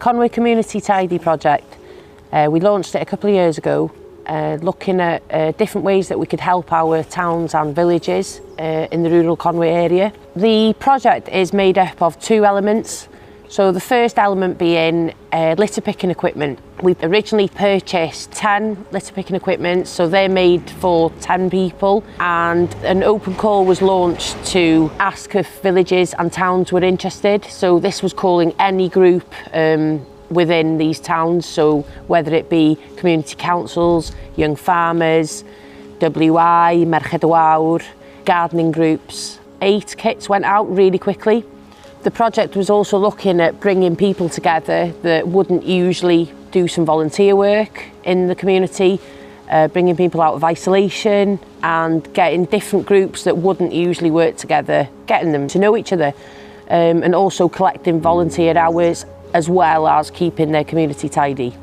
Conwy Community Tidy project. We launched it a couple of years ago, looking at different ways that we could help our towns and villages in the rural Conwy area. The project is made up of two elements. So the first element being litter picking equipment. We originally purchased 10 litter picking equipment, so they're made for 10 people, and an open call was launched to ask if villages and towns were interested. So this was calling any group within these towns, so whether it be community councils, young farmers, WI, Merched Wawr, gardening groups. 8 kits went out really quickly. The project was also looking at bringing people together that wouldn't usually do some volunteer work in the community, bringing people out of isolation and getting different groups that wouldn't usually work together, getting them to know each other, and also collecting volunteer hours as well as keeping their community tidy.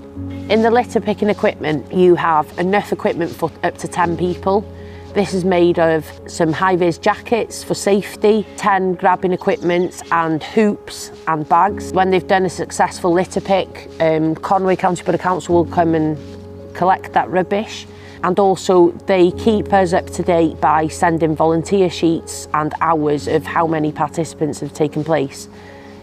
In the litter picking equipment, you have enough equipment for up to 10 people. This is made of some high-vis jackets for safety, 10 grabbing equipment and hoops and bags. When they've done a successful litter pick, Conwy County Borough Council will come and collect that rubbish. And also they keep us up to date by sending volunteer sheets and hours of how many participants have taken place.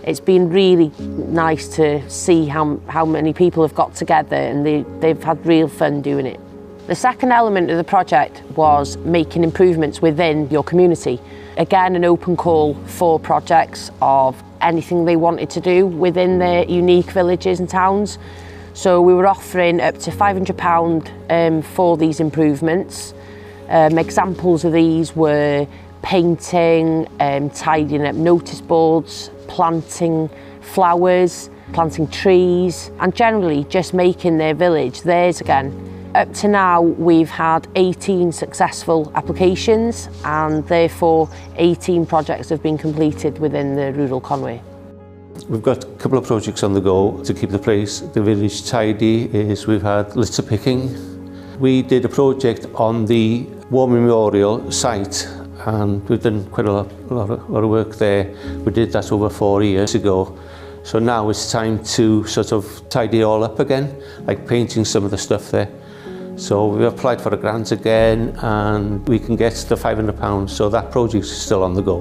It's been really nice to see how many people have got together, and they've had real fun doing it. The second element of the project was making improvements within your community. Again, an open call for projects of anything they wanted to do within their unique villages and towns. So we were offering up to £500 for these improvements. Examples of these were painting, tidying up notice boards, planting flowers, planting trees, and generally just making their village theirs again. Up to now, we've had 18 successful applications, and therefore 18 projects have been completed within the rural Conwy. We've got a couple of projects on the go to keep the village tidy. We've had litter picking. We did a project on the War Memorial site, and we've done quite a lot of work there. We did that over 4 years ago. So now it's time to sort of tidy it all up again, like painting some of the stuff there. So we applied for a grant again, and we can get the £500, so that project is still on the go.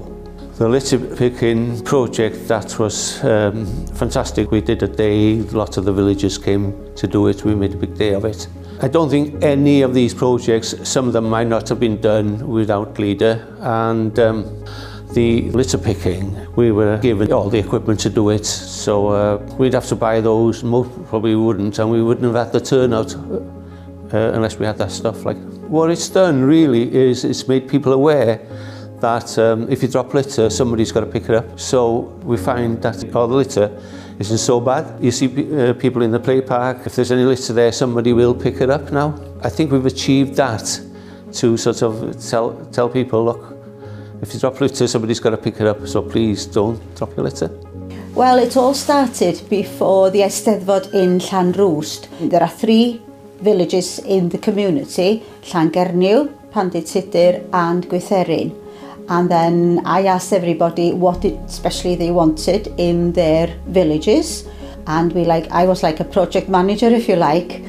The litter picking project, that was fantastic. We did a day, lots of the villagers came to do it, we made a big day of it. I don't think any of these projects, some of them might not have been done without leader, and the litter picking, we were given all the equipment to do it, so we'd have to buy those, most probably wouldn't, and we wouldn't have had the turnout unless we had that stuff. Like, what it's done really is it's made people aware that if you drop litter, somebody's got to pick it up. So we find that all the litter isn't so bad. You see people in the play park, if there's any litter there, somebody will pick it up now. I think we've achieved that to sort of tell people, look, if you drop litter, somebody's got to pick it up, so please don't drop your litter. Well, it all started before the Eisteddfod in Llanrwst. There are 3 villages in the community, Llangernyw, Pandytudur and Gwytherin. And then I asked everybody what especially they wanted in their villages. And I was like a project manager, if you like,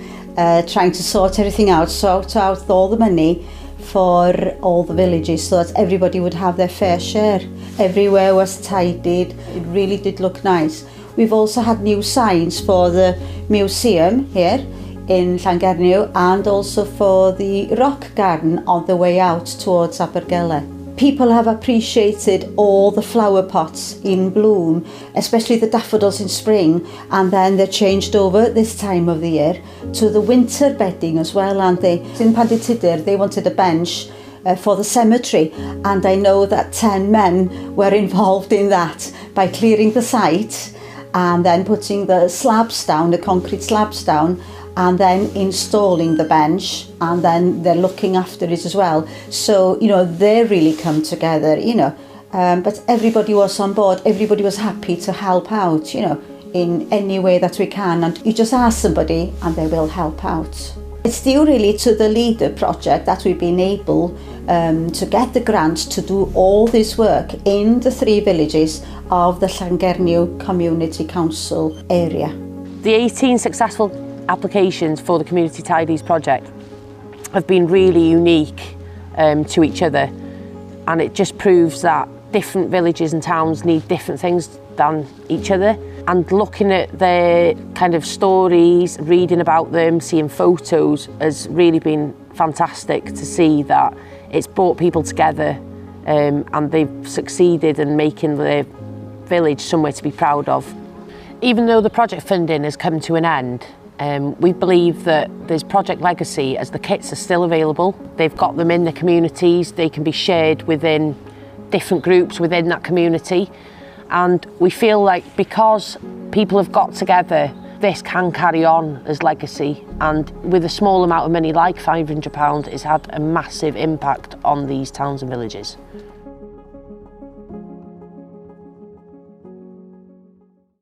trying to sort everything out, sort out all the money for all the villages so that everybody would have their fair share. Everywhere was tidied, it really did look nice. We've also had new signs for the museum here in Llangernyw, and also for the rock garden on the way out towards Abergele. People have appreciated all the flower pots in bloom, especially the daffodils in spring, and then they're changed over this time of the year to the winter bedding as well, and in Pandytudur they wanted a bench for the cemetery, and I know that 10 men were involved in that by clearing the site and then putting the slabs down, the concrete slabs down, and then installing the bench, and then they're looking after it as well. So, they really come together, but everybody was on board, everybody was happy to help out, in any way that we can, and you just ask somebody and they will help out. It's due really to the leader project that we've been able to get the grant to do all this work in the 3 villages of the Llangernyw Community Council area. The 18 successful applications for the Community Tidies project have been really unique to each other, and it just proves that different villages and towns need different things than each other. And looking at their kind of stories, reading about them, seeing photos has really been fantastic to see that it's brought people together and they've succeeded in making their village somewhere to be proud of. Even though the project funding has come to an end, we believe that there's project legacy as the kits are still available. They've got them in the communities, they can be shared within different groups within that community, and we feel like because people have got together, this can carry on as legacy, and with a small amount of money like £500, it's had a massive impact on these towns and villages.